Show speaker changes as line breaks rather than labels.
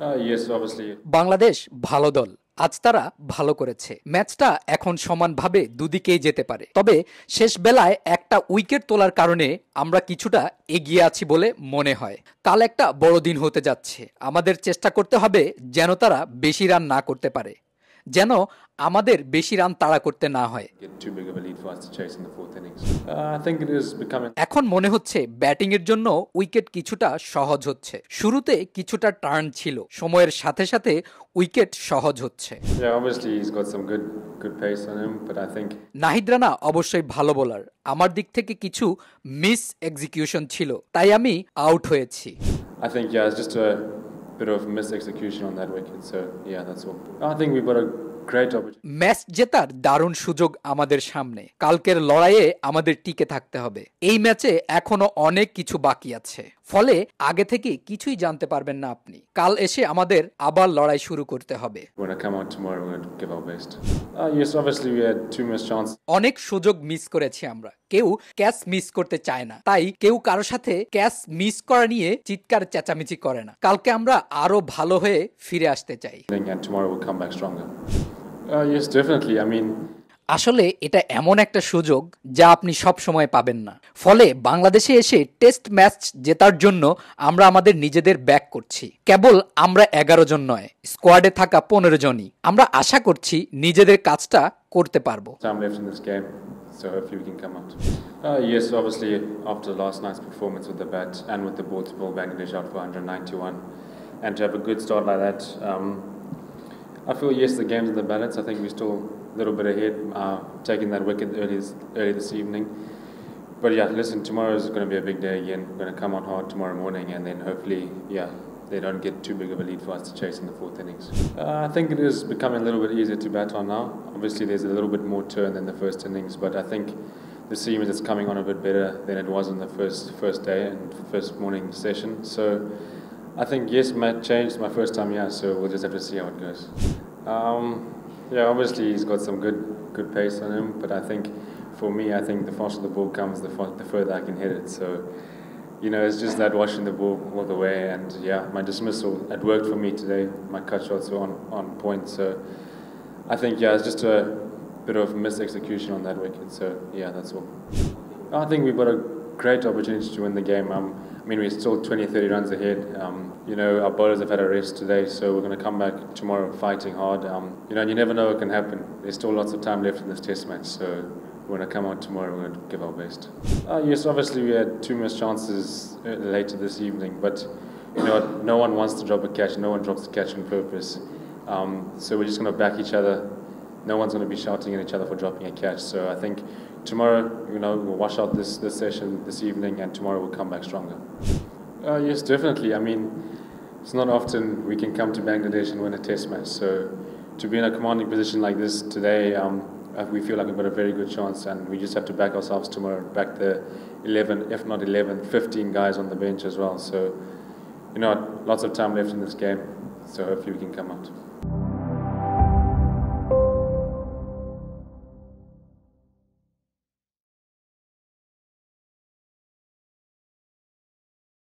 Yes, obviously.
Bangladesh ভালো দল, আজ তারা ভালো করেছে। ম্যাচটা এখন সমানভাবে দুদিকেই যেতে পারে, তবে শেষ বেলায় একটা উইকেট তোলার কারণে আমরা কিছুটা এগিয়ে আছি বলে মনে হয়। কাল একটা বড় দিন হতে যাচ্ছে, আমাদের চেষ্টা করতে হবে যেন তারা বেশি রান না করতে পারে, যেন আমাদের বেশি রান তাড়া করতে না হয়।
Get too big of a lead for us to chase in the fourth innings. I think it is becoming.
এখন মনে হচ্ছে ব্যাটিংয়ের জন্য উইকেট কিছুটা সহজ হচ্ছে। শুরুতে কিছুটা টার্ন ছিল, সময়ের সাথে সাথে উইকেট সহজ হচ্ছে।
Yeah, obviously he's got some good pace on him, but I think.
Nahid Rana অবশ্যই ভালো বোলার, আমার দিক থেকে কিছু মিস এক্সিকিউশন ছিল, তাই আমি আউট হয়েছি।
I think yeah, it's just a bit of miss execution on that wicket. So yeah, that's all. I think we've got a great opportunity.
Match জেতার দারুণ সুযোগ আমাদের সামনে, কালকের লড়াইয়ে আমাদের টিকে থাকতে হবে। এই ম্যাচে এখনো অনেক কিছু বাকি আছে, ফলে আগে থেকে কিছুই জানতে পারবেন না আপনি। কাল এসে আমাদের আবার লড়াই শুরু করতে হবে।
When I come out tomorrow, we're going to give our best. Yes, obviously we had two missed chances.
অনেক সুযোগ মিস করেছি আমরা, কেউ ক্যাচ মিস করতে চায় না, তাই কেউ কারো সাথে ক্যাচ মিস করা নিয়ে চিৎকার চেঁচামেচি করে না। কালকে আমরা আরো ভালো হয়ে ফিরে আসতে চাই।
And tomorrow we'll come back stronger. Yes, definitely. I mean.
আসলে এটা এমন একটা সুযোগ যা আপনি সব সময় পাবেন না, ফলে বাংলাদেশে এসে টেস্ট ম্যাচ জেতার জন্য আমরা আমাদের নিজেদের ব্যাক করছি। কেবল আমরা 11 জন নয়, স্কোয়াডে থাকা 15 জনই। আমরা আশা করছি নিজেদের কাজটা করতে পারবো।
Time left in this game, so hopefully we can come out. Yes, obviously after last night's performance with the bat and with the ball to pull Bangladesh out for 191, and to have a good start like that, I feel yes, the game's in the balance. I think we're still a little bit ahead, taking that wicket early this evening. But yeah, listen, tomorrow is going to be a big day again. We're going to come out hard tomorrow morning, and then hopefully, yeah, they don't get too big of a lead for us to chase in the fourth innings. I think it is becoming a little bit easier to bat on now. Obviously, there's a little bit more turn than the first innings, but I think the seam is coming on a bit better than it was on the first day and first morning session. So I think yes, might change. It's my first time here, so we'll just have to see how it goes. Yeah, obviously he's got some good pace on him, but I think for me, I think the faster the ball comes, the further I can hit it. So, you know, it's just that watching the ball all the way, and yeah, my dismissal, it worked for me today. My cut shots were on point, so I think yeah, it's just a bit of mis-execution on that wicket. So yeah, that's all. I think we've got a great opportunity to win the game. I mean, we're still 20-30 runs ahead. You know, our bowlers have had a rest today, so we're going to come back tomorrow fighting hard. You know, and you never know what can happen. There's still lots of time left in this test match, so we're going to come out tomorrow, we're going to give our best. Yes, obviously we had two missed chances later this evening, but you know, no one wants to drop a catch. No one drops a catch on purpose. So we're just going to back each other. No one's going to be shouting at each other for dropping a catch. So I think tomorrow, you know, we'll wash out this session this evening, and tomorrow we'll come back stronger. Yes, definitely. I mean, it's not often we can come to Bangladesh and win a test match. So to be in a commanding position like this today, we feel like we've got a very good chance, and we just have to back ourselves tomorrow, back the 11, if not 11, 15 guys on the bench as well. So, you know, lots of time left in this game, so hopefully we can come out.